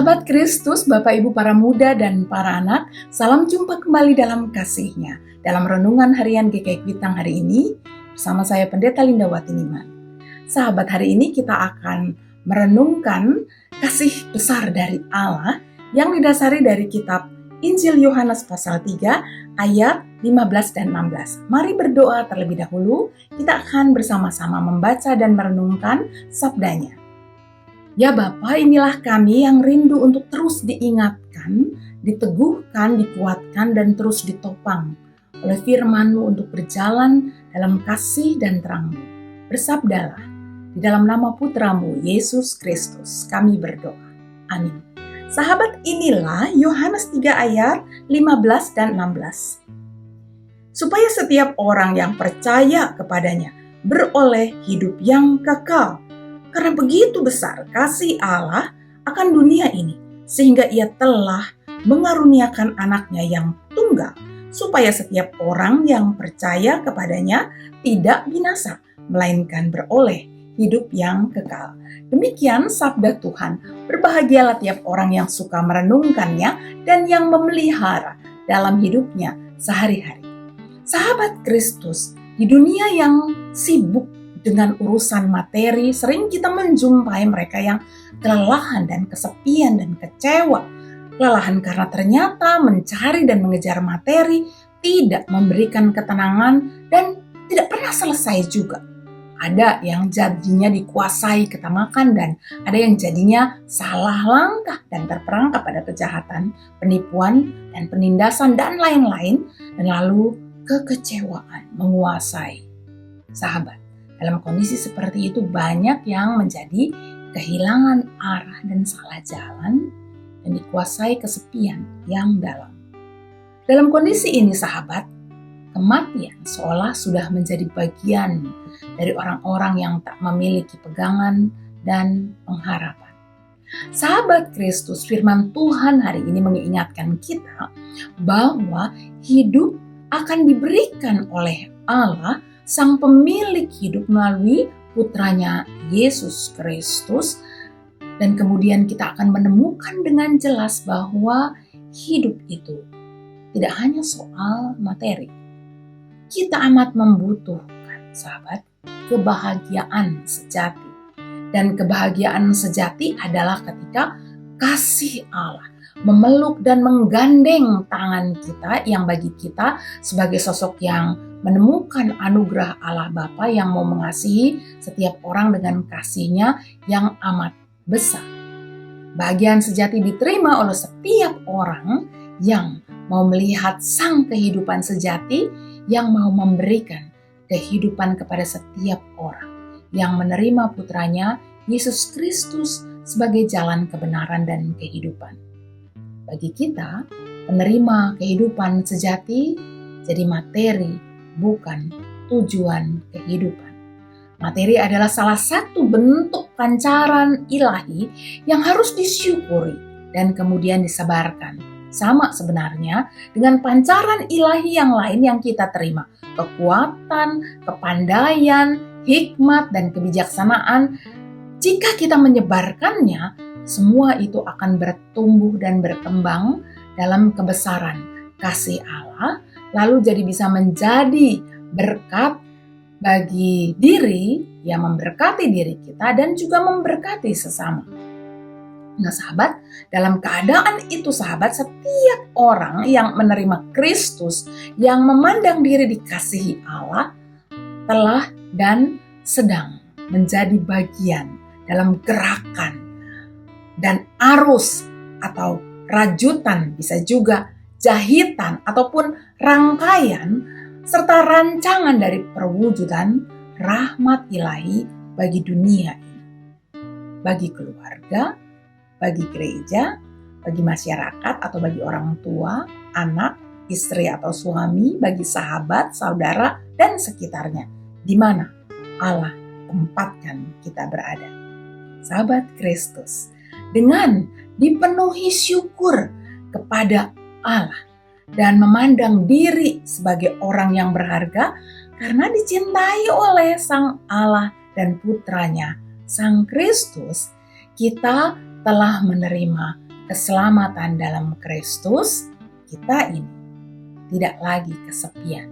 Sahabat Kristus, Bapak Ibu para muda dan para anak, salam jumpa kembali dalam kasih-Nya. Dalam renungan harian GKI Kuitang hari ini, bersama saya Pendeta Linda Watiniman. Sahabat, hari ini kita akan merenungkan kasih besar dari Allah yang didasari dari kitab Injil Yohanes pasal 3 ayat 15 dan 16. Mari berdoa terlebih dahulu, kita akan bersama-sama membaca dan merenungkan sabdanya. Ya Bapa, inilah kami yang rindu untuk terus diingatkan, diteguhkan, dikuatkan, dan terus ditopang oleh firman-Mu untuk berjalan dalam kasih dan terang-Mu. Bersabdalah, di dalam nama Putra-Mu, Yesus Kristus, kami berdoa. Amin. Sahabat, inilah Yohanes 3 ayat 15 dan 16. Supaya setiap orang yang percaya kepadanya beroleh hidup yang kekal. Karena begitu besar kasih Allah akan dunia ini, sehingga Ia telah mengaruniakan anaknya yang tunggal, supaya setiap orang yang percaya kepadanya tidak binasa, melainkan beroleh hidup yang kekal. Demikian sabda Tuhan. Berbahagialah tiap orang yang suka merenungkannya dan yang memelihara dalam hidupnya sehari-hari. Sahabat Kristus, di dunia yang sibuk dengan urusan materi, sering kita menjumpai mereka yang kelelahan dan kesepian dan kecewa. Kelelahan karena ternyata mencari dan mengejar materi tidak memberikan ketenangan dan tidak pernah selesai juga. Ada yang jadinya dikuasai ketamakan dan ada yang jadinya salah langkah dan terperangkap pada kejahatan, penipuan dan penindasan dan lain-lain, dan lalu kekecewaan menguasai. Sahabat, dalam kondisi seperti itu banyak yang menjadi kehilangan arah dan salah jalan dan dikuasai kesepian yang dalam. Dalam kondisi ini sahabat, kematian seolah sudah menjadi bagian dari orang-orang yang tak memiliki pegangan dan pengharapan. Sahabat Kristus, firman Tuhan hari ini mengingatkan kita bahwa hidup akan diberikan oleh Allah Sang pemilik hidup melalui putranya Yesus Kristus, dan kemudian kita akan menemukan dengan jelas bahwa hidup itu tidak hanya soal materi. Kita amat membutuhkan, sahabat, kebahagiaan sejati. Dan kebahagiaan sejati adalah ketika kasih Allah memeluk dan menggandeng tangan kita yang bagi kita sebagai sosok yang menemukan anugerah Allah Bapa yang mau mengasihi setiap orang dengan kasih-Nya yang amat besar. Bahagian sejati diterima oleh setiap orang yang mau melihat sang kehidupan sejati yang mau memberikan kehidupan kepada setiap orang yang menerima putranya Yesus Kristus sebagai jalan kebenaran dan kehidupan. Bagi kita, penerima kehidupan sejati jadi materi, bukan tujuan kehidupan. Materi adalah salah satu bentuk pancaran ilahi yang harus disyukuri dan kemudian disebarkan. Sama sebenarnya dengan pancaran ilahi yang lain yang kita terima. Kekuatan, kepandaian, hikmat, dan kebijaksanaan. Jika kita menyebarkannya, semua itu akan bertumbuh dan berkembang dalam kebesaran kasih Allah, lalu jadi bisa menjadi berkat bagi diri, yang memberkati diri kita dan juga memberkati sesama. Nah sahabat, dalam keadaan itu sahabat, setiap orang yang menerima Kristus, yang memandang diri dikasihi Allah, telah dan sedang menjadi bagian dalam gerakan dan arus atau rajutan, bisa juga jahitan ataupun rangkaian serta rancangan dari perwujudan rahmat ilahi bagi dunia ini. Bagi keluarga, bagi gereja, bagi masyarakat atau bagi orang tua, anak, istri atau suami, bagi sahabat, saudara, dan sekitarnya, di mana Allah tempatkan kita berada. Sahabat Kristus, dengan dipenuhi syukur kepada Allah dan memandang diri sebagai orang yang berharga karena dicintai oleh Sang Allah dan Putranya, Sang Kristus, kita telah menerima keselamatan dalam Kristus, kita ini tidak lagi kesepian.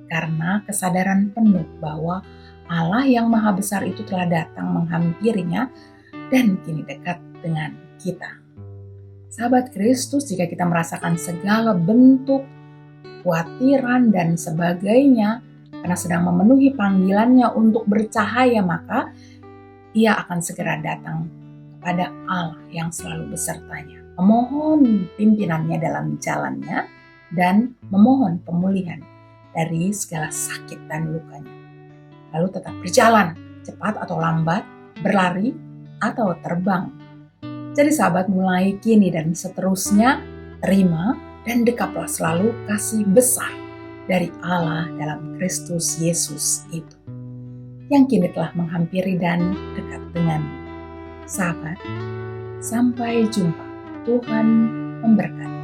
Karena kesadaran penuh bahwa Allah yang Maha Besar itu telah datang menghampirinya dan kini dekat dengan kita. Sahabat Kristus, jika kita merasakan segala bentuk kekhawatiran dan sebagainya karena sedang memenuhi panggilannya untuk bercahaya, maka Ia akan segera datang kepada Allah yang selalu besertanya, memohon pimpinannya dalam jalannya dan memohon pemulihan dari segala sakit dan lukanya. Lalu tetap berjalan, cepat atau lambat, berlari atau terbang. Jadi sahabat, mulai kini dan seterusnya, terima dan dekaplah selalu kasih besar dari Allah dalam Kristus Yesus itu, yang kini telah menghampiri dan dekat denganmu. Sahabat, sampai jumpa. Tuhan memberkati.